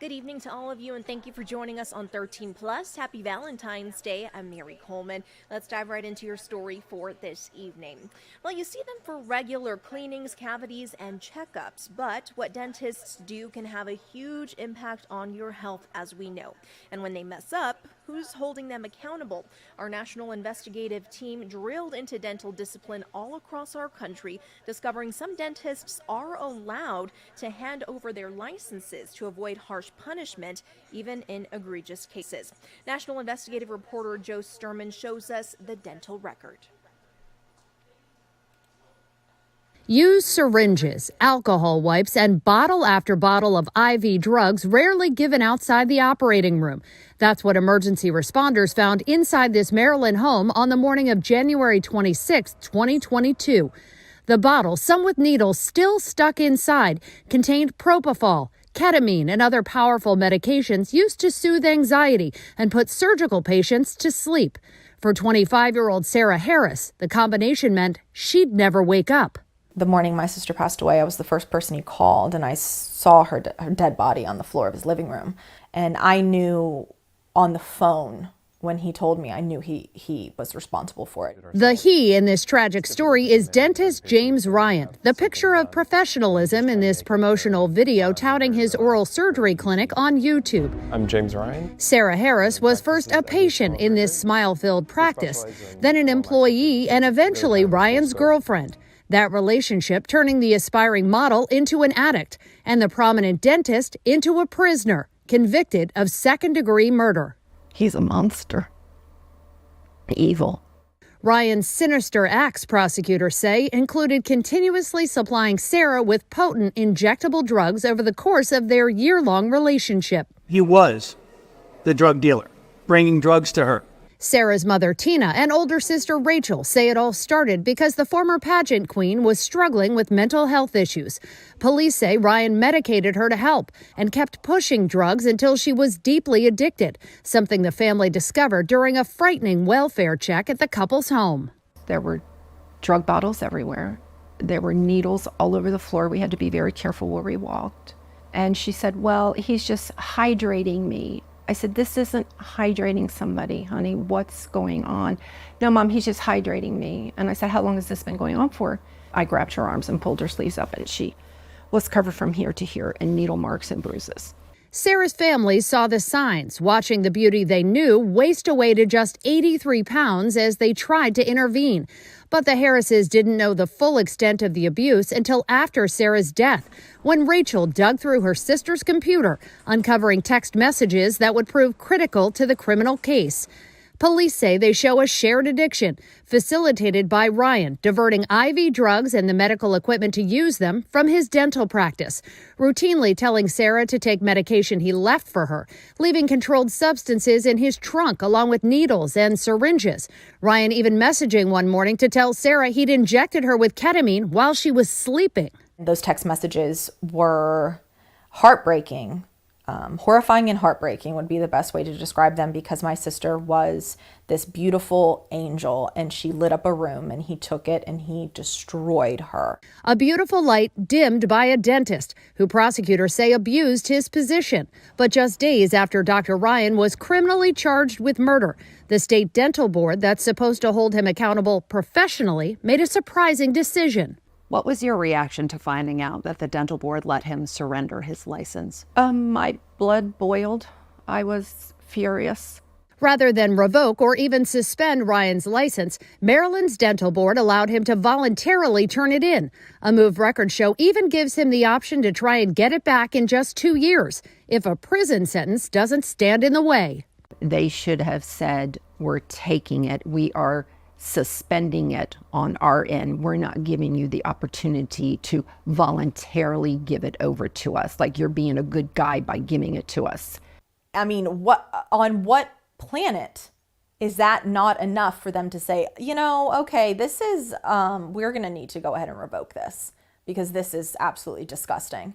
Good evening to all of you, and thank you for joining us on 13 Plus. Happy Valentine's Day. I'm Mary Coleman. Let's dive right into your story for this evening. Well, you see them for regular cleanings, cavities, and checkups, but what dentists do can have a huge impact on your health, as we know. And when they mess up, who's holding them accountable? Our national investigative team drilled into dental discipline all across our country, discovering some dentists are allowed to hand over their licenses to avoid harsh punishment, even in egregious cases. National investigative reporter Joe Sturman shows us the dental record. Used syringes, alcohol wipes, and bottle after bottle of IV drugs rarely given outside the operating room. That's what emergency responders found inside this Maryland home on the morning of January 26, 2022. The bottle, some with needles still stuck inside, contained propofol, ketamine, and other powerful medications used to soothe anxiety and put surgical patients to sleep. For 25-year-old Sarah Harris, the combination meant she'd never wake up. The morning my sister passed away, I was the first person he called, and I saw her dead body on the floor of his living room. And I knew on the phone, when he told me, I knew he was responsible for it. The he in this tragic story is dentist James Ryan, the picture of professionalism in this promotional video touting his oral surgery clinic on YouTube. I'm James Ryan. Sarah Harris was first a patient in this smile-filled practice, then an employee, and eventually Ryan's girlfriend. That relationship turning the aspiring model into an addict and the prominent dentist into a prisoner, convicted of second-degree murder. He's a monster. Evil. Ryan's sinister acts, prosecutors say, included continuously supplying Sarah with potent injectable drugs over the course of their year-long relationship. He was the drug dealer, bringing drugs to her. Sarah's mother, Tina, and older sister, Rachel, say it all started because the former pageant queen was struggling with mental health issues. Police say Ryan medicated her to help and kept pushing drugs until she was deeply addicted, something the family discovered during a frightening welfare check at the couple's home. There were drug bottles everywhere. There were needles all over the floor. We had to be very careful where we walked. And she said, well, he's just hydrating me. I said, this isn't hydrating somebody, honey. What's going on? No, Mom, he's just hydrating me. And I said, how long has this been going on for? I grabbed her arms and pulled her sleeves up, and she was covered from here to here in needle marks and bruises. Sarah's family saw the signs, watching the beauty they knew waste away to just 83 pounds as they tried to intervene. But the Harrises didn't know the full extent of the abuse until after Sarah's death, when Rachel dug through her sister's computer, uncovering text messages that would prove critical to the criminal case. Police say they show a shared addiction, facilitated by Ryan, diverting IV drugs and the medical equipment to use them from his dental practice, routinely telling Sarah to take medication he left for her, leaving controlled substances in his trunk along with needles and syringes. Ryan even messaging one morning to tell Sarah he'd injected her with ketamine while she was sleeping. Those text messages were heartbreaking. Horrifying and heartbreaking would be the best way to describe them, because my sister was this beautiful angel and she lit up a room, and he took it and he destroyed her. A beautiful light dimmed by a dentist who prosecutors say abused his position. But just days after Dr. Ryan was criminally charged with murder, the state dental board that's supposed to hold him accountable professionally made a surprising decision. What was your reaction to finding out that the dental board let him surrender his license? My blood boiled. I was furious. Rather than revoke or even suspend Ryan's license, Maryland's dental board allowed him to voluntarily turn it in. A move records show even gives him the option to try and get it back in just 2 years, if a prison sentence doesn't stand in the way. They should have said, we're taking it. We are suspending it on our end. We're not giving you the opportunity to voluntarily give it over to us, like you're being a good guy by giving it to us. I mean, on what planet is that not enough for them to say, okay, this is, we're going to need to go ahead and revoke this because this is absolutely disgusting.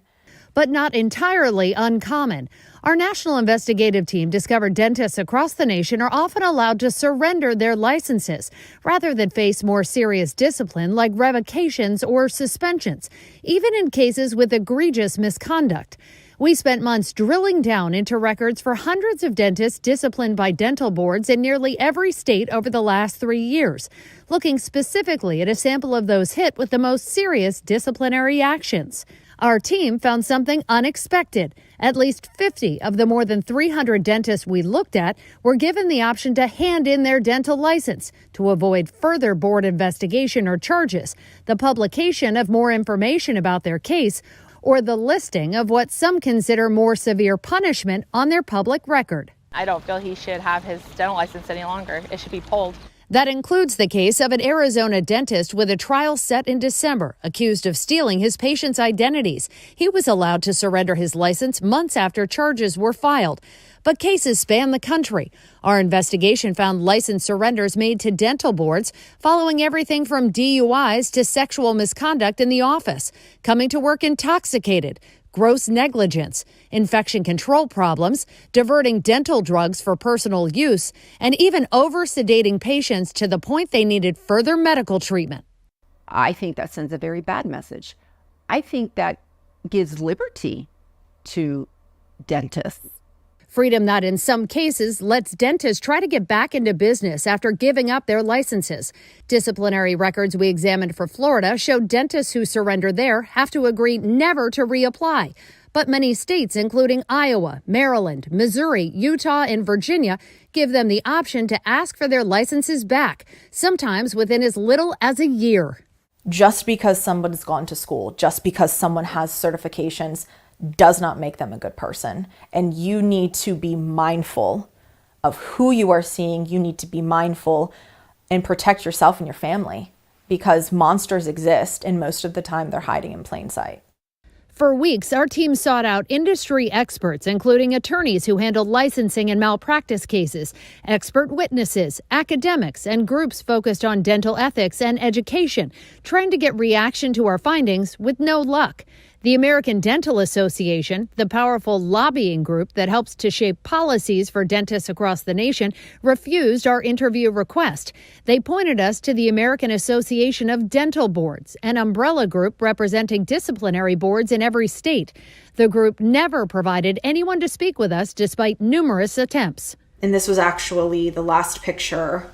But not entirely uncommon. Our national investigative team discovered dentists across the nation are often allowed to surrender their licenses rather than face more serious discipline like revocations or suspensions, even in cases with egregious misconduct. We spent months drilling down into records for hundreds of dentists disciplined by dental boards in nearly every state over the last 3 years, looking specifically at a sample of those hit with the most serious disciplinary actions. Our team found something unexpected. At least 50 of the more than 300 dentists we looked at were given the option to hand in their dental license to avoid further board investigation or charges, the publication of more information about their case, or the listing of what some consider more severe punishment on their public record. I don't feel he should have his dental license any longer. It should be pulled. That includes the case of an Arizona dentist with a trial set in December, accused of stealing his patients' identities. He was allowed to surrender his license months after charges were filed. But cases span the country. Our investigation found license surrenders made to dental boards following everything from DUIs to sexual misconduct in the office, coming to work intoxicated, gross negligence, infection control problems, diverting dental drugs for personal use, and even over-sedating patients to the point they needed further medical treatment. I think that sends a very bad message. I think that gives liberty to dentists. Freedom that in some cases lets dentists try to get back into business after giving up their licenses. Disciplinary records we examined for Florida showed dentists who surrender there have to agree never to reapply. But many states, including Iowa, Maryland, Missouri, Utah, and Virginia, give them the option to ask for their licenses back, sometimes within as little as a year. Just because someone's gone to school, just because someone has certifications, does not make them a good person. And you need to be mindful of who you are seeing. You need to be mindful and protect yourself and your family, because monsters exist, and most of the time they're hiding in plain sight. For weeks, our team sought out industry experts, including attorneys who handled licensing and malpractice cases, expert witnesses, academics, and groups focused on dental ethics and education, trying to get reaction to our findings with no luck. The American Dental Association, the powerful lobbying group that helps to shape policies for dentists across the nation, refused our interview request. They pointed us to the American Association of Dental Boards, an umbrella group representing disciplinary boards in every state. The group never provided anyone to speak with us despite numerous attempts. And this was actually the last picture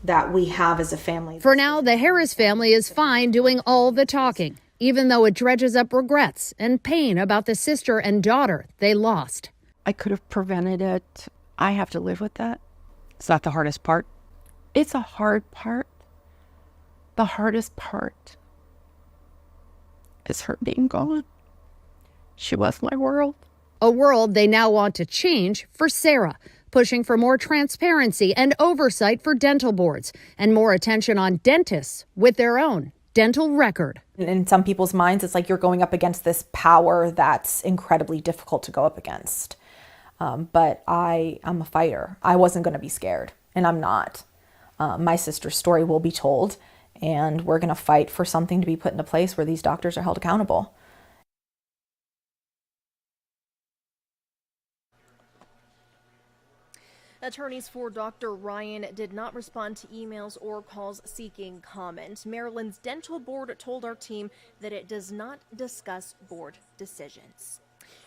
that we have as a family. For now, the Harris family is fine doing all the talking, even though it dredges up regrets and pain about the sister and daughter they lost. I could have prevented it. I have to live with that. Is that the hardest part? It's a hard part. The hardest part is her being gone. She was my world. A world they now want to change for Sarah, pushing for more transparency and oversight for dental boards and more attention on dentists with their own dental record. In some people's minds, it's like you're going up against this power that's incredibly difficult to go up against. But I'm a fighter. I wasn't going to be scared, and I'm not. My sister's story will be told, and we're going to fight for something to be put into place where these doctors are held accountable. Attorneys for Dr. Ryan did not respond to emails or calls seeking comment. Maryland's dental board told our team that it does not discuss board decisions.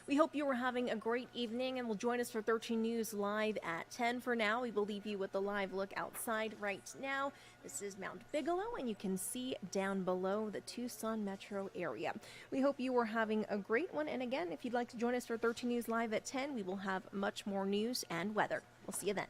We hope you are having a great evening and will join us for 13 News Live at 10. For now, we will leave you with a live look outside right now. This is Mount Bigelow, and you can see down below the Tucson metro area. We hope you are having a great one. And again, if you'd like to join us for 13 News Live at 10, we will have much more news and weather. We'll see you then.